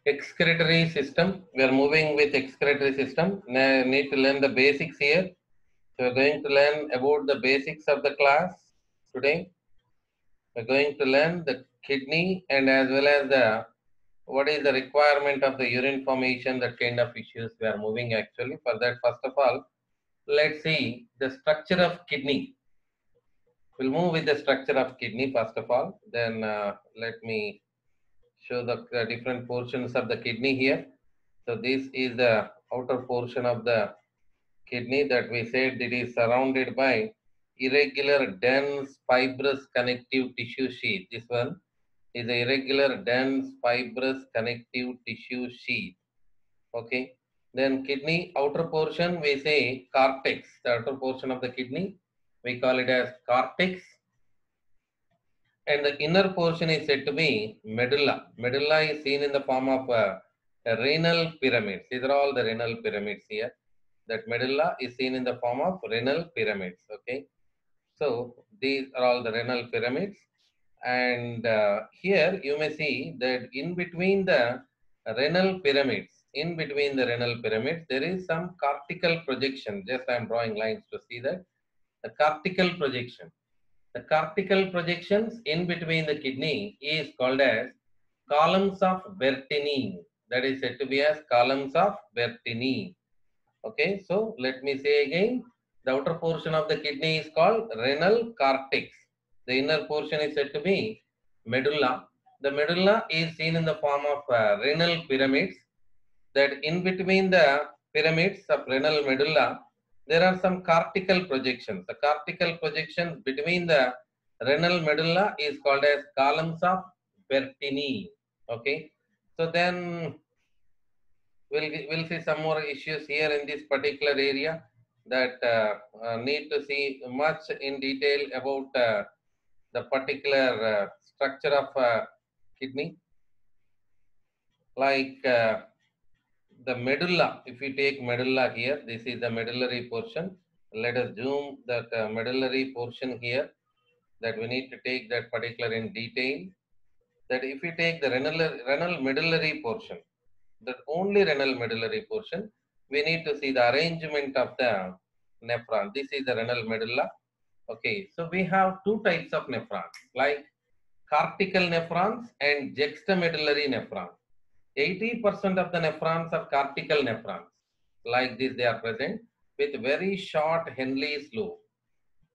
Excretory system. We are moving with excretory system. Now need to learn the basics here. So we're going to learn about the basics of the class today. We're going to learn the kidney and as well as the what is the requirement of the urine formation, that kind of issues we are moving actually. For that, first of all, let's see the structure of kidney. We'll move with the structure of kidney first of all. Then let me show the different portions of the kidney here. So this is the outer portion of the kidney that we said it is surrounded by irregular dense fibrous connective tissue sheath. This one is a irregular dense fibrous connective tissue sheath. Okay. Then kidney outer portion we say cortex. The outer portion of the kidney we call it as cortex. And the inner portion is said to be medulla. Medulla is seen in the form of renal pyramids. These are all the renal pyramids here. That medulla is seen in the form of renal pyramids. Okay. So these are all the renal pyramids. And here you may see that in between the renal pyramids, there is some cortical projection. Just I am drawing lines to see that. The cortical projection. The cortical projections in between the kidney is called as columns of Bertini. That is said to be as columns of Bertini. Okay, so let me say again, the outer portion of the kidney is called renal cortex. The inner portion is said to be medulla. The medulla is seen in the form of renal pyramids. That in between the pyramids of renal medulla, there are some cortical projections. The cortical projections between the renal medulla is called as columns of Bertini. Okay, so then we'll see some more issues here in this particular area that need to see much in detail about the particular structure of kidney, like the medulla. If you take medulla here, this is the medullary portion. Let us zoom that medullary portion here, that we need to take that particular in detail. That if you take the renal medullary portion, that only renal medullary portion, we need to see the arrangement of the nephron. This is the renal medulla. Okay, so we have two types of nephrons, like cortical nephrons and juxtamedullary nephrons. 80% of the nephrons are cortical nephrons. Like this, they are present with very short Henle's loop.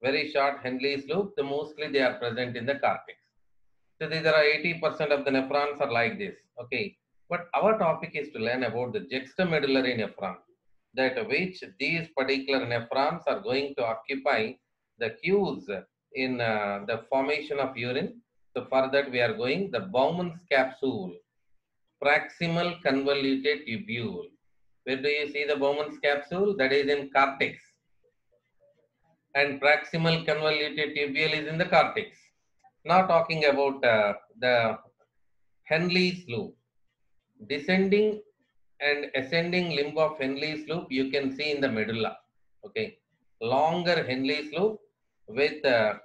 Very short Henle's loop, the mostly they are present in the cortex. So these are 80% of the nephrons are like this. Okay. But our topic is to learn about the juxtamedullary nephron, that which these particular nephrons are going to occupy the cues in the formation of urine. So for that we are going the Bowman's capsule, proximal convoluted tubule. Where do you see the Bowman's capsule? That is in cortex. And proximal convoluted tubule is in the cortex. Now talking about the Henle's loop. Descending and ascending limb of Henle's loop you can see in the medulla. Okay, longer Henle's loop with that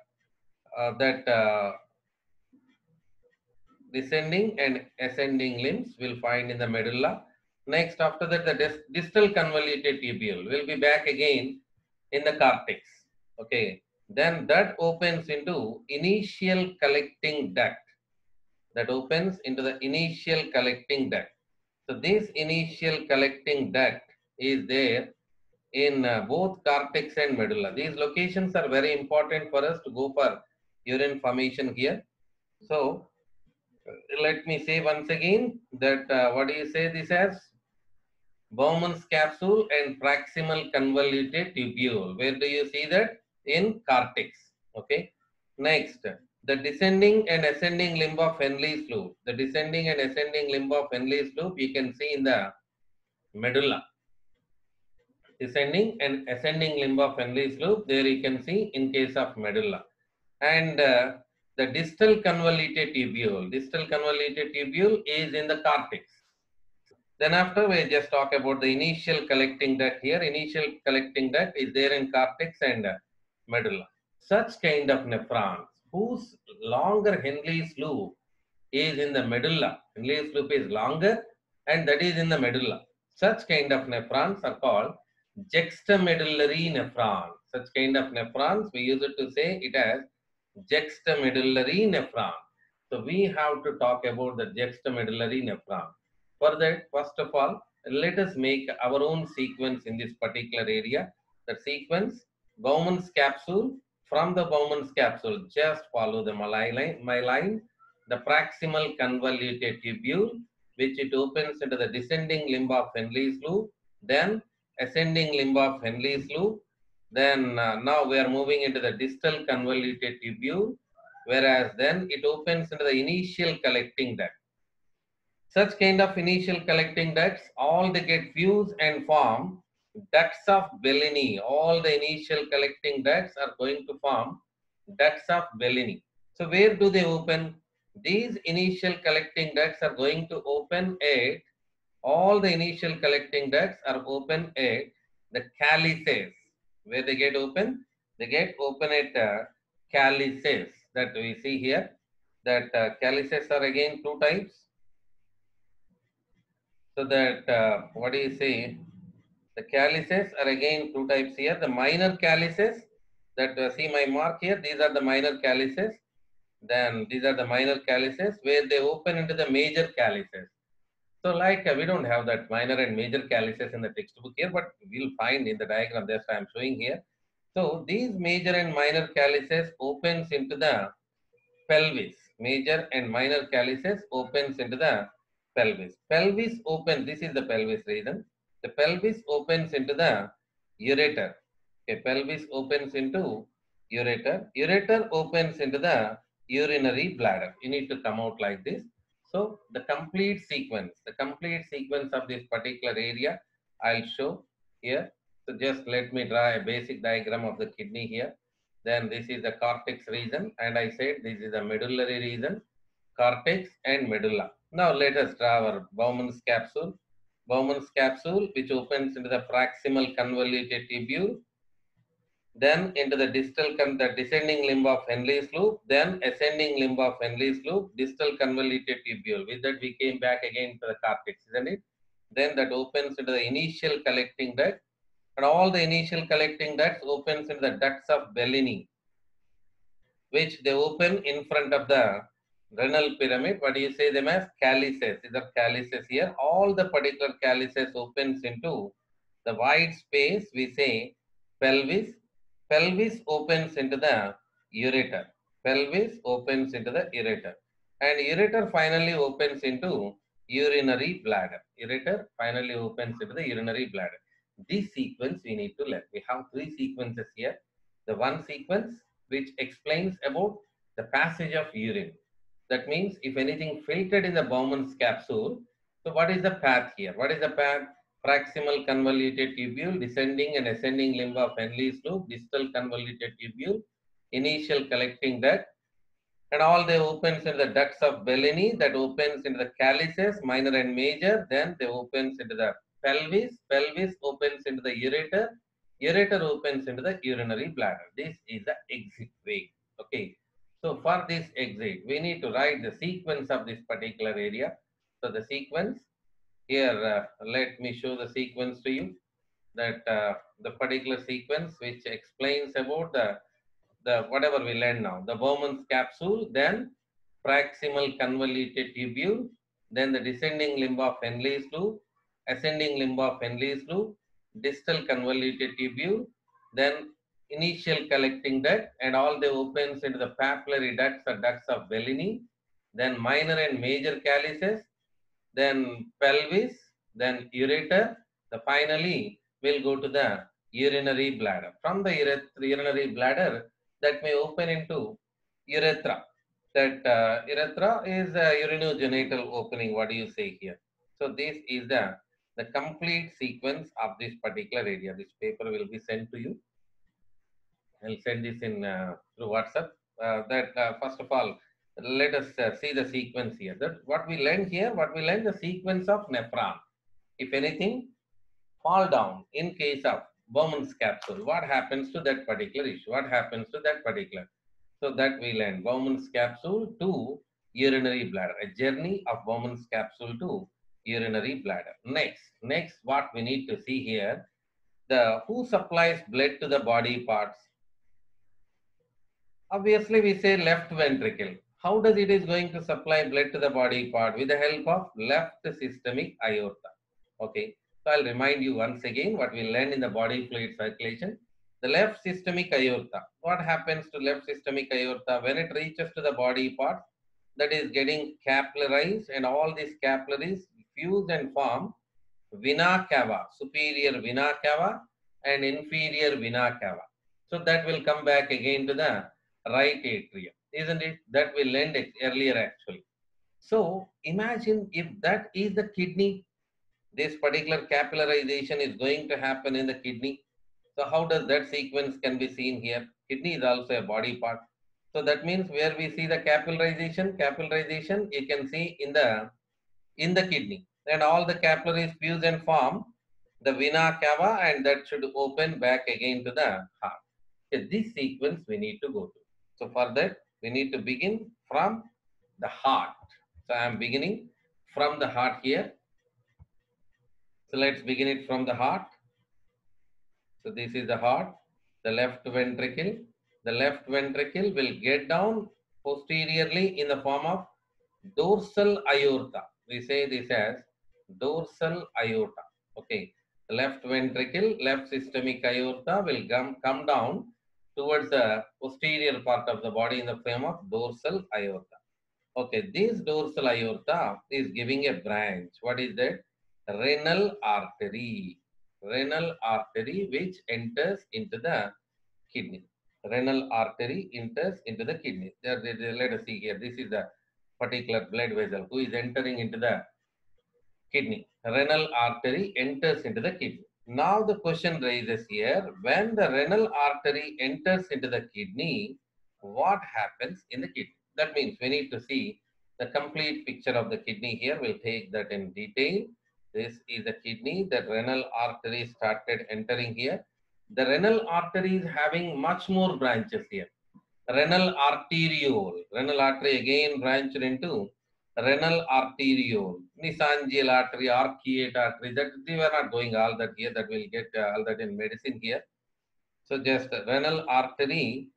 descending and ascending limbs will find in the medulla. Next, after that, the distal convoluted tubule will be back again in the cortex. Okay, then that opens into initial collecting duct. That opens into the initial collecting duct. So this initial collecting duct is there in both cortex and medulla. These locations are very important for us to go for urine formation here. So let me say once again that what do you say this as? Bowman's capsule and proximal convoluted tubule. Where do you see that? In cortex. Okay. Next, the descending and ascending limb of Henle's loop. The descending and ascending limb of Henle's loop you can see in the medulla. Descending and ascending limb of Henle's loop, there you can see in case of medulla. And the distal convoluted tubule. Distal convoluted tubule is in the cortex. Then after we just talk about the initial collecting duct here. Initial collecting duct is there in cortex and medulla. Such kind of nephrons whose longer Henle's loop is in the medulla. Henle's loop is longer and that is in the medulla. Such kind of nephrons are called juxtamedullary nephrons. Such kind of nephrons, we use it to say it as juxtamedullary nephron. So we have to talk about the juxtamedullary nephron. For that, first of all, let us make our own sequence in this particular area. The sequence, Bowman's capsule. From the Bowman's capsule, just follow the my line, the proximal convoluted tubule, which it opens into the descending limb of Henle's loop, then ascending limb of Henle's loop, then now we are moving into the distal convoluted tubule, whereas then it opens into the initial collecting duct. Such kind of initial collecting ducts, all they get fused and form ducts of Bellini. All the initial collecting ducts are going to form ducts of Bellini. So where do they open? These initial collecting ducts are going to open at, all the initial collecting ducts are open at the calyces. Where they get open? They get open at calyces that we see here. That calyces are again two types. So that what do you say? The calyces are again two types here. The minor calyces that see my mark here. These are the minor calyces. Then these are the minor calyces where they open into the major calyces. So like we don't have that minor and major calyces in the textbook here, but we'll find in the diagram that I'm showing here. So these major and minor calyces opens into the pelvis. Major and minor calyces opens into the pelvis. Pelvis opens, this is the pelvis region. The pelvis opens into the ureter. Okay, pelvis opens into ureter. Ureter opens into the urinary bladder. You need to come out like this. So the complete sequence of this particular area, I'll show here. So just let me draw a basic diagram of the kidney here. Then this is the cortex region, and I said this is the medullary region, cortex and medulla. Now let us draw our Bowman's capsule. Bowman's capsule, which opens into the proximal convoluted tubule, then into the the descending limb of Henle's loop, then ascending limb of Henle's loop, distal convoluted tubule. With that, we came back again to the cortex, isn't it? Then that opens into the initial collecting duct, and all the initial collecting ducts opens into the ducts of Bellini, which they open in front of the renal pyramid. What do you say them as? Calyces. These are calyces here. All the particular calyces opens into the wide space. We say pelvis. Pelvis opens into the ureter. Pelvis opens into the ureter. And ureter finally opens into urinary bladder. Ureter finally opens into the urinary bladder. This sequence we need to learn. We have three sequences here. The one sequence which explains about the passage of urine. That means if anything filtered in the Bowman's capsule, so what is the path here? What is the path? Proximal convoluted tubule, descending and ascending limb of Henle's loop, distal convoluted tubule, initial collecting duct, and all they opens in the ducts of Bellini, that opens into the calyces, minor and major, then they opens into the pelvis, pelvis opens into the ureter, ureter opens into the urinary bladder. This is the exit way. Okay. So for this exit, we need to write the sequence of this particular area. So the sequence here, let me show the sequence to you. That the particular sequence which explains about the whatever we learn now. The Bowman's capsule, then proximal convoluted tubule, then the descending limb of Henle's loop, ascending limb of Henle's loop, distal convoluted tubule, then initial collecting duct, and all the opens into the papillary ducts or ducts of Bellini, then minor and major calyces, then pelvis, then ureter, the finally will go to the urinary bladder. From the urinary bladder, that may open into urethra. That urethra is a urinogenital opening. What do you say here? So this is the complete sequence of this particular area. This paper will be sent to you. I'll send this in through WhatsApp. First of all, let us see the sequence here. That what we learned here, what we learned the sequence of nephron. If anything fall down in case of Bowman's capsule, what happens to that particular issue? What happens to that particular? So that we learned Bowman's capsule to urinary bladder, a journey of Bowman's capsule to urinary bladder. Next, what we need to see here, the who supplies blood to the body parts? Obviously, we say left ventricle. How does it is going to supply blood to the body part? With the help of left systemic aorta. Okay, so I'll remind you once again what we learned in the body fluid circulation. The left systemic aorta. What happens to left systemic aorta when it reaches to the body part? That is getting capillarized, and all these capillaries fuse and form vena cava, superior vena cava and inferior vena cava. So that will come back again to the right atrium, isn't it? That will end earlier actually. So imagine if that is the kidney, this particular capillarization is going to happen in the kidney. So how does that sequence can be seen here? Kidney is also a body part. So that means where we see the capillarization you can see in the kidney, and all the capillaries fuse and form the vena cava, and that should open back again to the heart. Okay, this sequence we need to go to. So for that we need to begin from the heart. So I am beginning from the heart here. So let's begin it from the heart. So this is the heart, the left ventricle. The left ventricle will get down posteriorly in the form of dorsal aorta. We say this as dorsal aorta. Okay. The left ventricle, left systemic aorta will come down towards the posterior part of the body in the form of dorsal aorta. Okay. This dorsal aorta is giving a branch. What is that? Renal artery. Renal artery which enters into the kidney. Renal artery enters into the kidney. Let us see here. This is the particular blood vessel who is entering into the kidney. Renal artery enters into the kidney. Now the question raises here, when the renal artery enters into the kidney, what happens in the kidney? That means we need to see the complete picture of the kidney here. We'll take that in detail. This is the kidney. The renal artery started entering here. The renal artery is having much more branches here. Renal arteriole. Renal artery again branched into renal arteriole, mesangial artery, arcuate artery. That we were not going all that here. That will get all that in medicine here. So just renal artery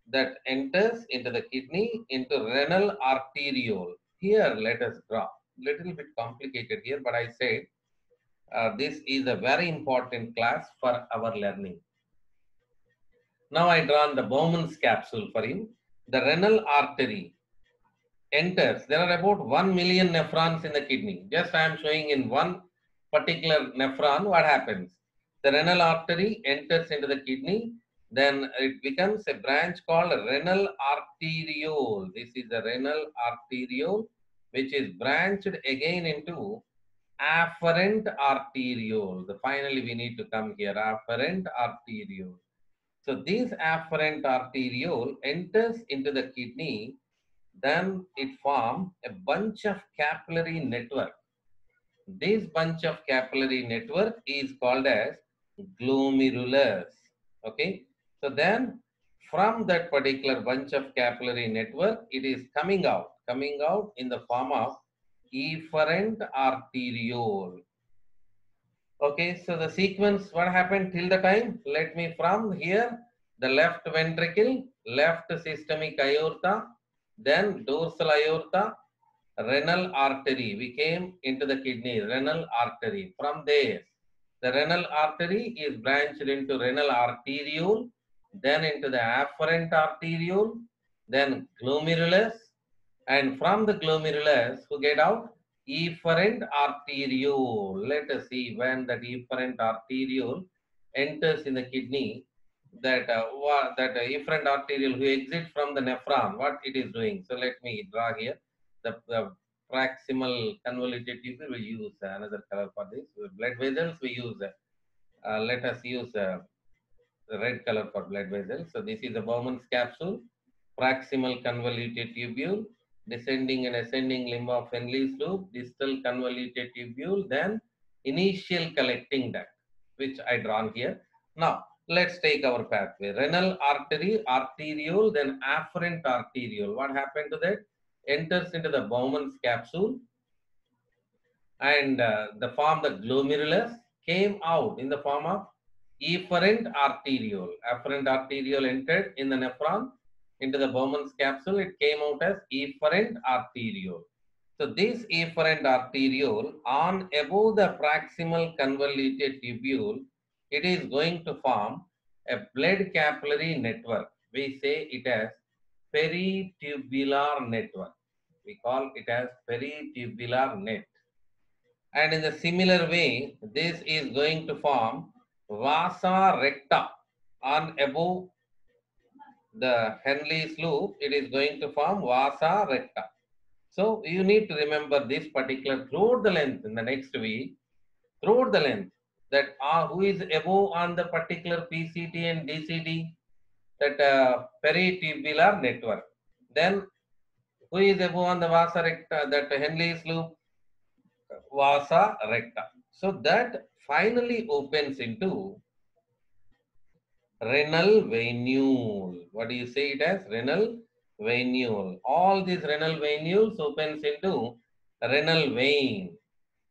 that enters into the kidney into renal arteriole. Here let us draw. Little bit complicated here, but I said this is a very important class for our learning. Now I drawn the Bowman's capsule for you. The renal artery enters. There are about 1 million nephrons in the kidney. Just I am showing in one particular nephron what happens. The renal artery enters into the kidney, then it becomes a branch called renal arteriole. This is the renal arteriole which is branched again into afferent arteriole. Finally we need to come here, afferent arteriole. So this afferent arteriole enters into the kidney, then it forms a bunch of capillary network. This bunch of capillary network is called as glomerulus. Okay. So then from that particular bunch of capillary network, it is coming out in the form of efferent arteriole. Okay, so the sequence, what happened till the time? Let me from here, the left ventricle, left systemic aorta, then dorsal aorta, renal artery. We came into the kidney, renal artery. From there, the renal artery is branched into renal arteriole, then into the afferent arteriole, then glomerulus, and from the glomerulus, who get out? Efferent arteriole. Let us see when that efferent arteriole enters in the kidney, that efferent arteriole who exits from the nephron, what it is doing. So let me draw here. The proximal convoluted tubule, we use another color for this. Blood vessels, we use, let us use the red color for blood vessels. So this is the Bowman's capsule, proximal convoluted tubule, descending and ascending limb of Henle's loop, distal convoluted tubule, then initial collecting duct, which I drawn here. Now, let's take our pathway. Renal artery, arteriole, then afferent arteriole. What happened to that? Enters into the Bowman's capsule, and the form, the glomerulus, came out in the form of efferent arteriole. Afferent arteriole entered in the nephron into the Bowman's capsule. It came out as efferent arteriole. So this efferent arteriole, on above the proximal convoluted tubule, it is going to form a blood capillary network. We say it as peritubular network. We call it as peritubular net. And in the similar way, this is going to form vasa recta on above the Henle's loop. It is going to form vasa recta. So you need to remember this particular throughout the length in the next week, throughout the length, that who is above on the particular PCT and DCT, that peritubular network. Then who is above on the vasa recta, that Henle's loop, vasa recta. So that finally opens into renal venule. What do you say it as? Renal venule. All these renal venules opens into renal vein.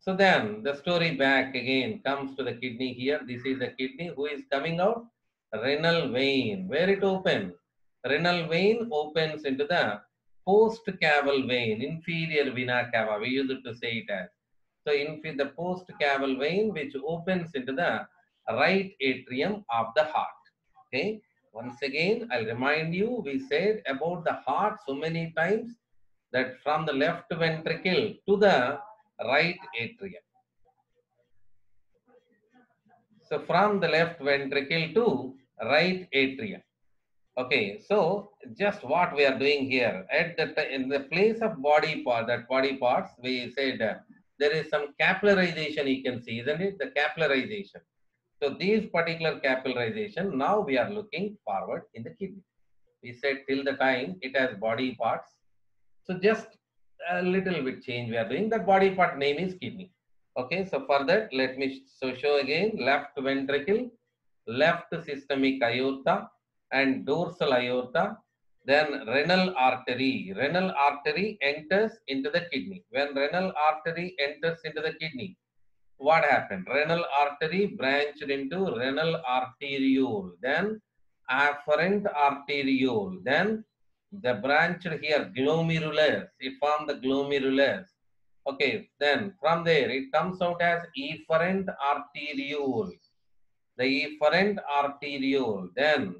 So then the story back again comes to the kidney here. This is the kidney who is coming out. Renal vein. Where it opens? Renal vein opens into the post-caval vein, inferior vena cava. We used to say it as. So in the post-caval vein which opens into the right atrium of the heart. Okay. Once again, I'll remind you, we said about the heart so many times that from the left ventricle to the right atrium. So from the left ventricle to right atrium. Okay, so just what we are doing here at the in the place of body part, that body parts, we said there is some capillarization you can see, isn't it? The capillarization. So these particular capillarization, now we are looking forward in the kidney. We said till the time it has body parts. So just a little bit change we are doing. That body part name is kidney. Okay, so for that, let me show again left ventricle, left systemic aorta, and dorsal aorta. Then renal artery. Renal artery enters into the kidney. When renal artery enters into the kidney, what happened? Renal artery branched into renal arteriole, then afferent arteriole, then the branched here glomerulus. It formed the glomerulus. Okay, then from there it comes out as efferent arteriole. The efferent arteriole. Then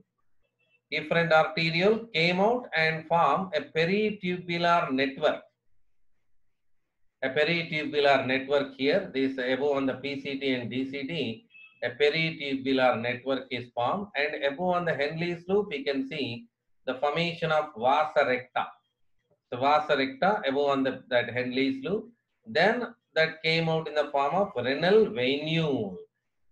efferent arteriole came out and formed a peritubular network. A peritubular network here. This above on the PCT and DCT, a peritubular network is formed, and above on the Henle's loop, we can see the formation of vasa recta. The vasa recta above on that Henle's loop. Then that came out in the form of renal venule,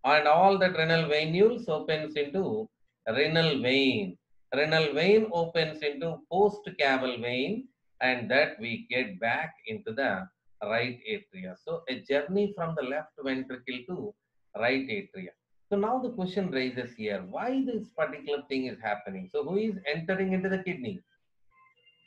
and all that renal venules opens into renal vein. Renal vein opens into post-caval vein, and that we get back into the right atria. So a journey from the left ventricle to right atria. So now the question raises here, why this particular thing is happening? So who is entering into the kidney?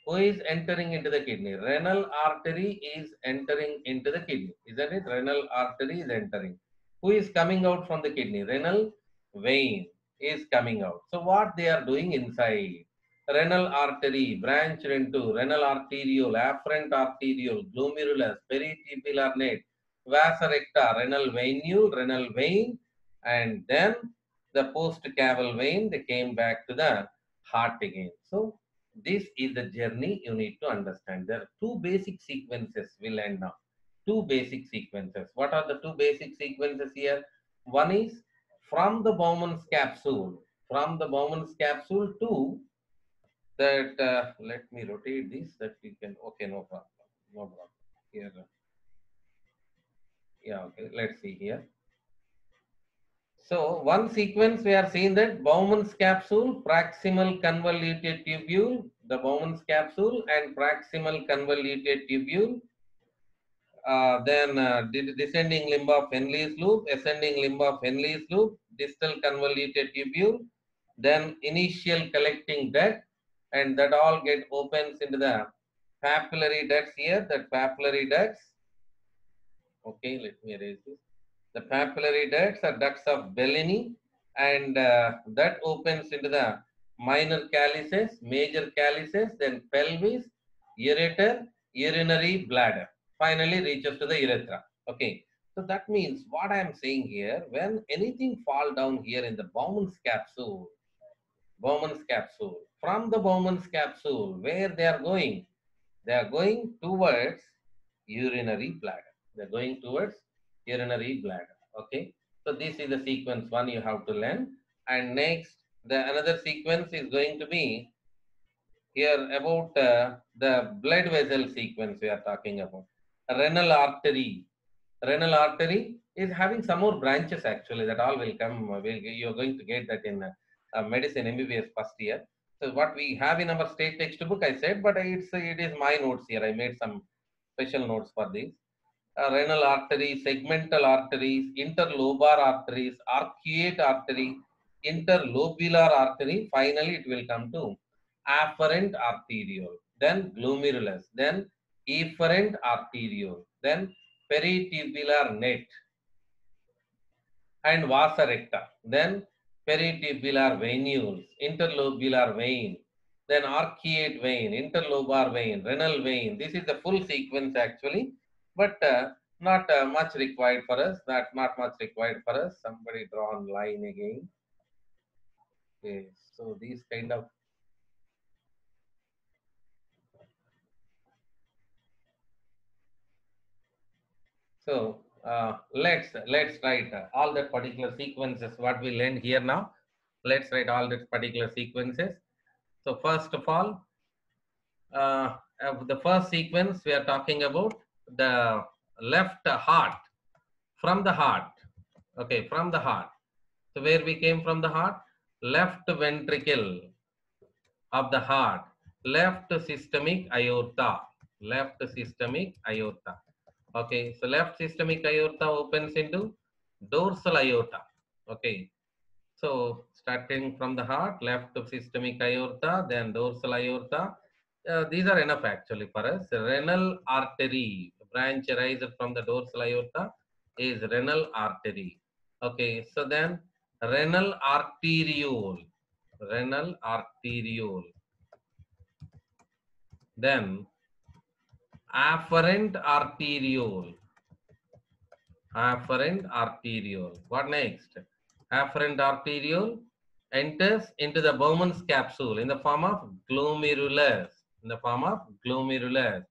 Who is entering into the kidney? Renal artery is entering into the kidney, isn't it? Renal artery is entering. Who is coming out from the kidney? Renal vein is coming out. So what they are doing inside? Renal artery branched into renal arteriole, afferent arteriole, glomerulus, peritubular net, vasa recta, renal venule, renal vein, and then the post-caval vein, they came back to the heart again. So this is the journey you need to understand. There are two basic sequences we'll end now. Two basic sequences. What are the two basic sequences here? One is from the Bowman's capsule. From the Bowman's capsule to that, let me rotate this that we can, okay, no problem. No problem. Here, yeah, okay, let's see here. So one sequence we are seeing that Bowman's capsule, proximal convoluted tubule, the Bowman's capsule and proximal convoluted tubule, then descending limb of Henle's loop, ascending limb of Henle's loop, distal convoluted tubule, then initial collecting duct, and that all get opens into the papillary ducts here, that papillary ducts, Okay, let me erase this. The papillary ducts are ducts of Bellini, and that opens into the minor calyces, major calyces, then pelvis, ureter, urinary bladder. Finally reaches to the urethra. Okay, so that means what I am saying here, when anything fall down here in the Bowman's capsule, from the Bowman's capsule, where they are going? They are going towards urinary bladder. They are going towards urinary bladder. Okay. So this is the sequence one you have to learn. And next, the another sequence is going to be here about the blood vessel sequence we are talking about. Renal artery. Renal artery is having some more branches actually. That all will come. You're going to get that in medicine MBBS first year. So what we have in our state textbook, I said, but it is my notes here. I made some special notes for this. Renal artery, segmental arteries, interlobar arteries, arcuate artery, interlobular artery. Finally, it will come to afferent arteriole, then glomerulus, then efferent arteriole, then peritubular net and vasa recta, then peritubular venules, interlobular vein, then arcuate vein, interlobar vein, renal vein. This is the full sequence actually, but not much required for us. Not much required for us. Somebody draw on line again. Okay, so these kind of let's write all the particular sequences what we learned here now. Let's write all the particular sequences. So first of all, the first sequence we are talking about the left heart, from the heart. Okay, from the heart. So where we came from the heart? Left ventricle of the heart, left systemic aorta, left systemic aorta. Okay, so left systemic aorta opens into dorsal aorta. Okay, so starting from the heart, left systemic aorta, then dorsal aorta. These are enough actually for us. Renal artery, branch arises from the dorsal aorta is renal artery. Okay, so then renal arteriole, renal arteriole. Then afferent arteriole, afferent arteriole. What next? Afferent arteriole enters into the Bowman's capsule in the form of glomerulus, in the form of glomerulus.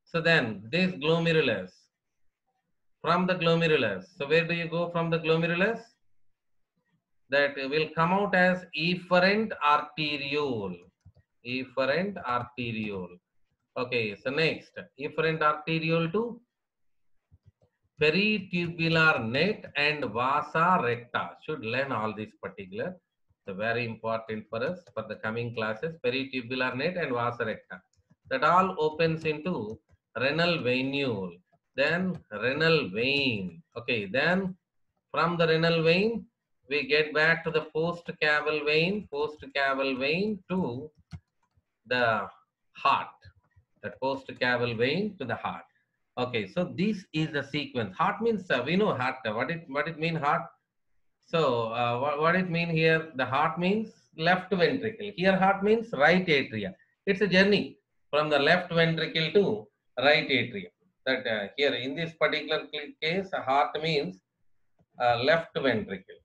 So then this glomerulus, from the glomerulus, so where do you go from the glomerulus? That will come out as efferent arteriole, efferent arteriole. Okay, so next, efferent arteriole to peritubular net and vasa recta. Should learn all these particular. So very important for us for the coming classes. Peritubular net and vasa recta. That all opens into renal venule. Then renal vein. Okay, then from the renal vein, we get back to the post-caval vein to the heart. That post-caval vein to the heart. Okay, so this is the sequence. Heart means we know heart. What it mean heart? So what it mean here? The heart means left ventricle. Here heart means right atria. It's a journey from the left ventricle to right atria. That here in this particular case, heart means left ventricle.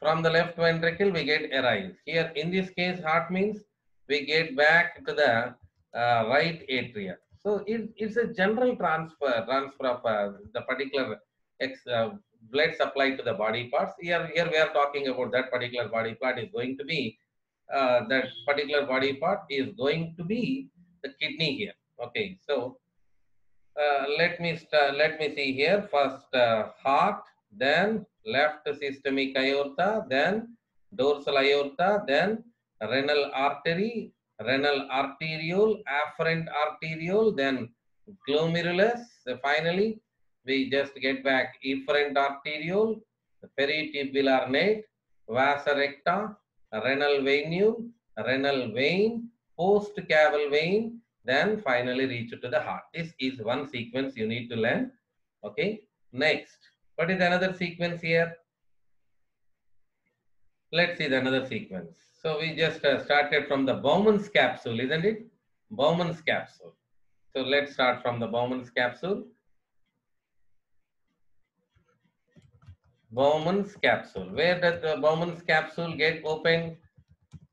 From the left ventricle, we get arise. Here in this case, heart means we get back to the right atria. So it's a general transfer of the particular blood supply to the body parts. Here we are talking about that particular body part is going to be that particular body part is going to be the kidney here. Okay, so let me see here. First heart, then left systemic aorta, then dorsal aorta, then renal artery, renal arteriole, afferent arteriole, then glomerulus. Finally, we just get back efferent arteriole, peritubular net, vasa recta, renal venule, renal vein, post-caval vein, then finally reach to the heart. This is one sequence you need to learn. Okay. Next, what is another sequence here? Let's see the another sequence. So we just started from the Bowman's capsule, isn't it? Bowman's capsule. So let's start from the Bowman's capsule. Bowman's capsule. Where does the Bowman's capsule get opened?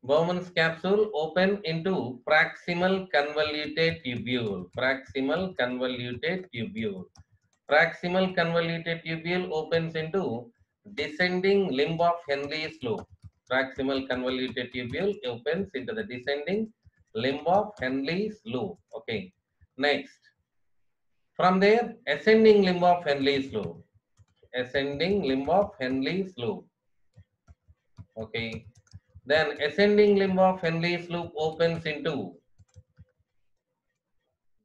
Bowman's capsule open into proximal convoluted tubule. Proximal convoluted tubule. Proximal convoluted tubule opens into descending limb of Henle's loop. Proximal convoluted tubule opens into the descending limb of Henle's loop. Okay. Next, from there, ascending limb of Henle's loop. Ascending limb of Henle's loop. Okay. Then ascending limb of Henle's loop opens into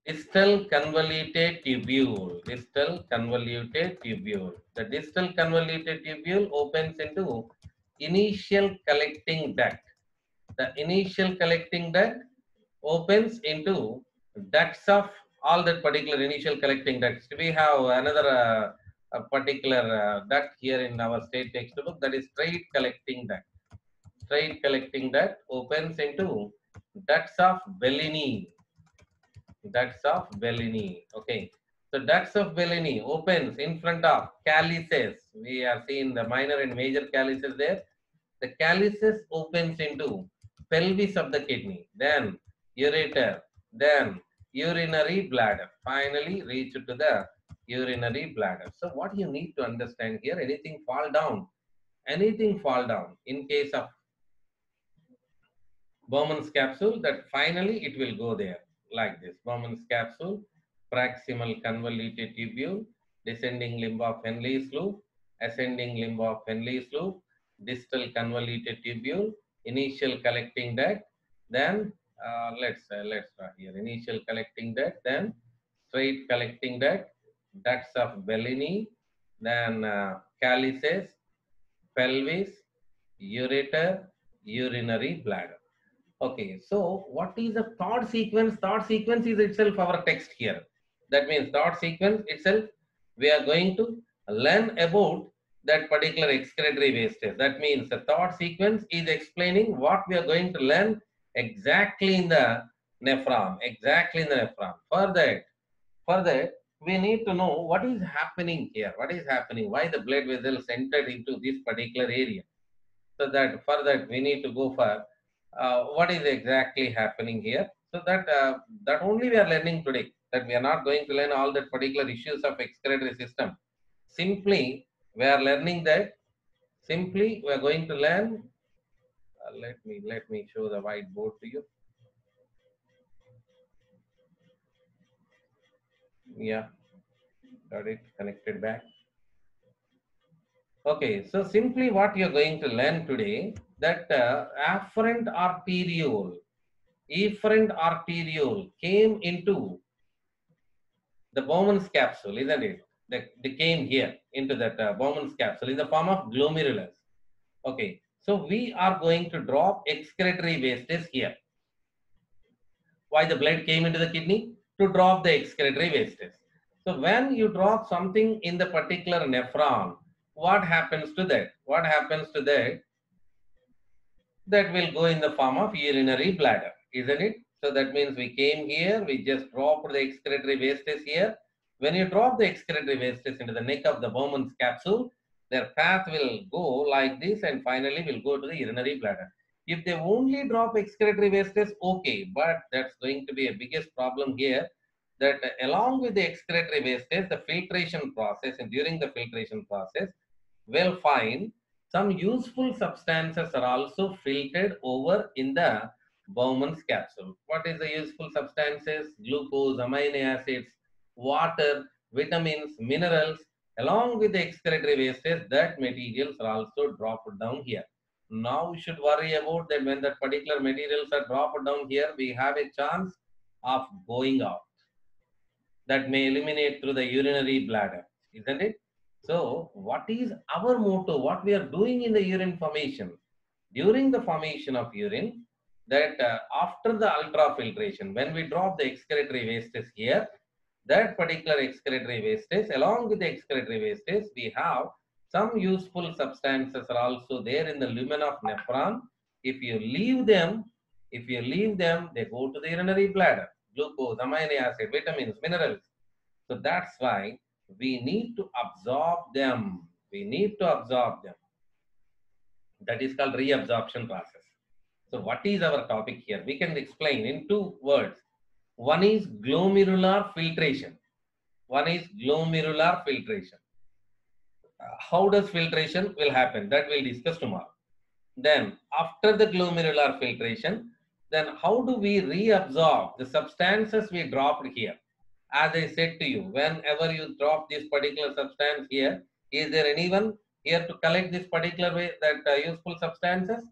distal convoluted tubule. Distal convoluted tubule. The distal convoluted tubule opens into initial collecting duct. The initial collecting duct opens into ducts of all that particular initial collecting ducts. We have another a particular duct here in our state textbook, that is straight collecting duct. Straight collecting duct opens into ducts of Bellini. Ducts of Bellini. Okay. So ducts of Bellini opens in front of calyces. We are seeing the minor and major calyces there. The calyces opens into pelvis of the kidney, then ureter, then urinary bladder. Finally reach to the urinary bladder. So what you need to understand here, anything fall down in case of Bowman's capsule, that finally it will go there like this. Bowman's capsule, proximal convoluted tubule, descending limb of Henle's loop, ascending limb of Henle's loop, distal convoluted tubule, initial collecting duct, then let's start here. Initial collecting duct, then straight collecting duct, ducts of Bellini, then calyces, pelvis, ureter, urinary bladder. Okay, so what is the thought sequence? Thought sequence is itself our text here. That means thought sequence itself, we are going to learn about that particular excretory wastage. That means the thought sequence is explaining what we are going to learn exactly in the nephron. Exactly in the nephron. For that, we need to know what is happening here. What is happening? Why the blood vessels entered into this particular area. So that for that we need to go for what is exactly happening here. So that only we are learning today. That we are not going to learn all that particular issues of excretory system. Simply we are learning that. Simply we are going to learn. Let me show the whiteboard to you. Yeah, got it connected back. Okay, so simply what you are going to learn today, that afferent arteriole came into the Bowman's capsule, isn't it? They came here into that Bowman's capsule in the form of glomerulus. Okay, so we are going to drop excretory wastes here. Why the blood came into the kidney? To drop the excretory wastes. So when you drop something in the particular nephron, what happens to that? What happens to that? That will go in the form of urinary bladder, isn't it? So that means we came here, we just dropped the excretory wastes here. When you drop the excretory wastes into the neck of the Bowman's capsule, their path will go like this and finally will go to the urinary bladder. If they only drop excretory wastes, okay, but that's going to be a biggest problem here, that along with the excretory wastes, the filtration process, and during the filtration process, will find some useful substances are also filtered over in the Bowman's capsule. What is the useful substances? Glucose, amino acids, water, vitamins, minerals, along with the excretory wastes, that materials are also dropped down here. Now we should worry about that when that particular materials are dropped down here, we have a chance of going out. That may eliminate through the urinary bladder, isn't it? So, what is our motto? What we are doing in the urine formation? During the formation of urine, that after the ultrafiltration, when we drop the excretory wastes here, that particular excretory wastes, along with the excretory wastes, we have some useful substances are also there in the lumen of nephron. If you leave them, they go to the urinary bladder. Glucose, amino acid, vitamins, minerals. So that's why we need to absorb them. We need to absorb them. That is called reabsorption process. So what is our topic here? We can explain in two words. One is glomerular filtration. One is glomerular filtration. How does filtration will happen? That we'll discuss tomorrow. Then after the glomerular filtration, then how do we reabsorb the substances we dropped here? As I said to you, whenever you drop this particular substance here, is there anyone here to collect this particular way that useful substances?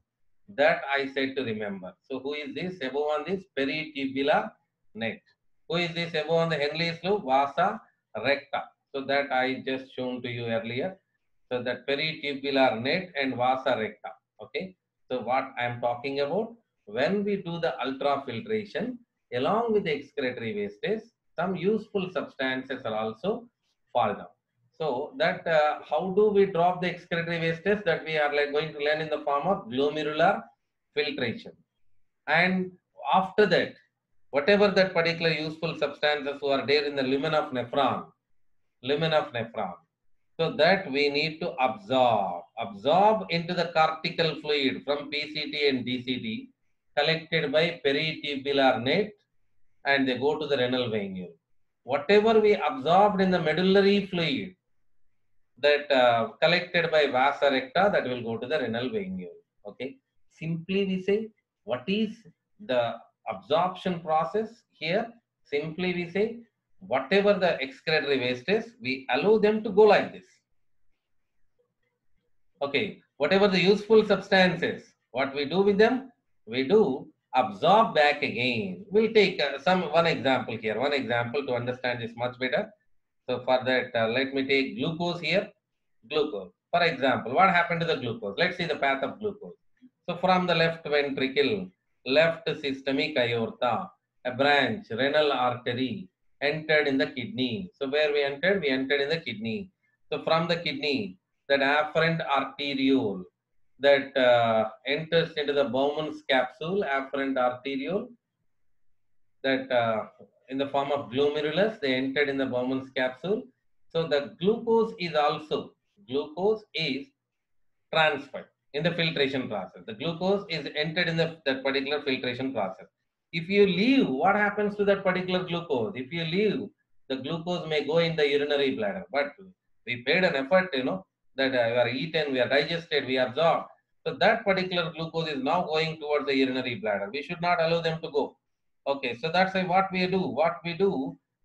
That I said to remember. So who is this? Above on this peritubular net. Who is this above on the Henley's loop? Vasa recta. So that I just shown to you earlier. So that peritubular net and vasa recta. Okay. So what I am talking about, when we do the ultrafiltration along with the excretory wastes, some useful substances are also fall down. So that how do we drop the excretory wastes, that we are like going to learn in the form of glomerular filtration. And after that, whatever that particular useful substances who are there in the lumen of nephron, so that we need to absorb into the cortical fluid from PCT and DCT collected by peritubular net, and they go to the renal venule. Whatever we absorbed in the medullary fluid that collected by vasa recta, that will go to the renal venule. Okay. Simply we say, what is the absorption process here? Simply we say, whatever the excretory waste is, we allow them to go like this. Okay. Whatever the useful substances, what we do with them? We do absorb back again. We'll take one example here. One example to understand this much better. So for that, let me take glucose here. Glucose. For example, what happened to the glucose? Let's see the path of glucose. So from the left ventricle, left systemic aorta, a branch, renal artery, entered in the kidney. So where we entered? We entered in the kidney. So from the kidney, that afferent arteriole that enters into the Bowman's capsule, afferent arteriole, that in the form of glomerulus, they entered in the Bowman's capsule. So the glucose is transferred in the filtration process. The glucose is entered in that particular filtration process. If you leave, what happens to that particular glucose? If you leave, the glucose may go in the urinary bladder. But we paid an effort, that we are eaten, we are digested, we absorb. So that particular glucose is now going towards the urinary bladder. We should not allow them to go. Okay, so that's why what we do,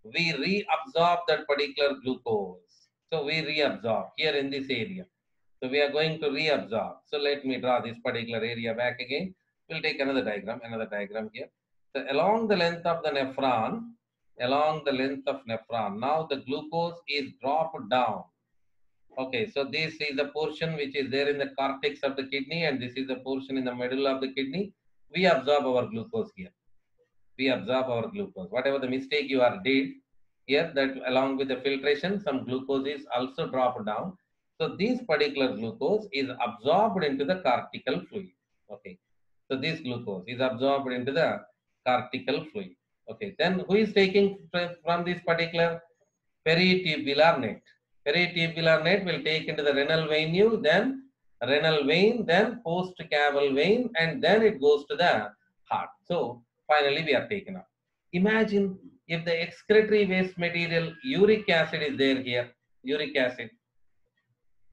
we reabsorb that particular glucose. So we reabsorb here in this area. So we are going to reabsorb. So let me draw this particular area back again. We'll take another diagram here. So along the length of the nephron, now the glucose is dropped down. Okay, so this is the portion which is there in the cortex of the kidney, and this is the portion in the middle of the kidney. We absorb our glucose here. Whatever the mistake you are did here, that along with the filtration, some glucose is also dropped down. So this particular glucose is absorbed into the cortical fluid. Okay. So this glucose is absorbed into the cortical fluid. Okay. Then who is taking from this particular peritubular net? Peritubular net will take into the renal venule, then renal vein, then postcaval vein, and then it goes to the heart. So finally we are taken up. Imagine if the excretory waste material, uric acid is there here, uric acid.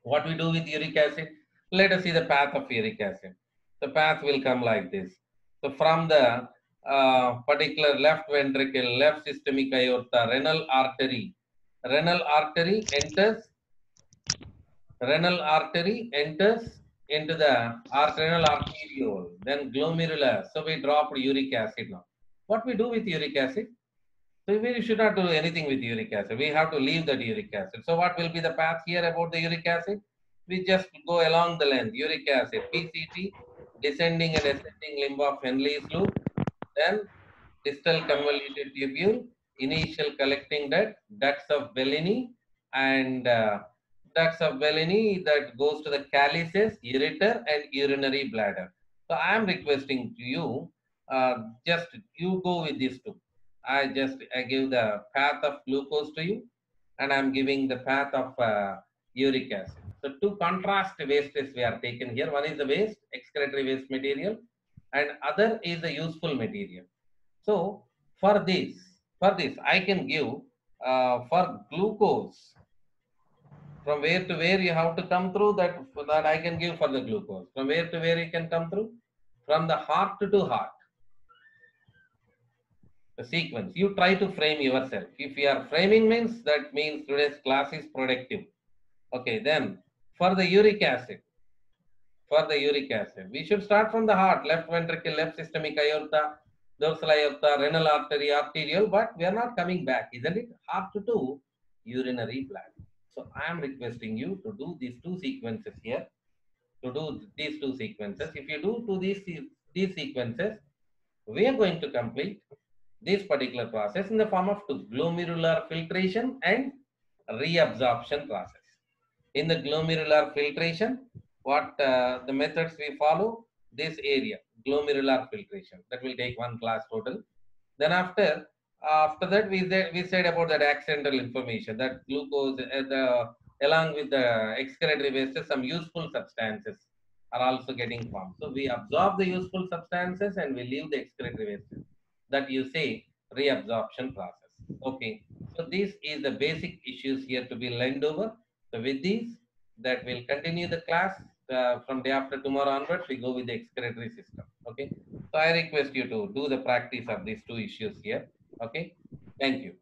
What we do with uric acid? Let us see the path of uric acid. The path will come like this. So from the particular left ventricle, left systemic aorta, renal artery enters into the renal arteriole, then glomerulus. So we dropped uric acid now. What we do with uric acid? So we should not do anything with uric acid. We have to leave that uric acid. So what will be the path here about the uric acid? We just go along the length. Uric acid, PCT, descending and ascending limb of Henle's loop, then distal convoluted tubule, initial collecting ducts of Bellini, and ducts of Bellini that goes to the calyces, ureter, and urinary bladder. So I am requesting to you, just you go with these two. I give the path of glucose to you, and I'm giving the path of uric acid. So two contrast wastes we are taken here. One is the waste, excretory waste material, and other is the useful material. So for this, I can give for glucose from where to where you have to come through that I can give for the glucose. From where to where you can come through? From the heart to heart. The sequence. You try to frame yourself. If you are framing that means today's class is productive. Okay, then for the uric acid, we should start from the heart, left ventricle, left systemic aorta, dorsal aorta, renal artery, arterial, but we are not coming back, isn't it? Heart to urinary bladder. So I am requesting you to do these two sequences here, to do these two sequences. If you do these sequences, we are going to complete this particular process in the form of glomerular filtration and reabsorption process. In the glomerular filtration, what the methods we follow, this area, glomerular filtration, that will take one class total. Then after that, we said about that accidental information, that glucose, along with the excretory wastes, some useful substances are also getting formed. So we absorb the useful substances and we leave the excretory wastes. That you say reabsorption process. Okay. So this is the basic issues here to be learned over. So with these, that will continue the class from day after tomorrow onwards. We go with the excretory system. Okay. So I request you to do the practice of these two issues here. Okay. Thank you.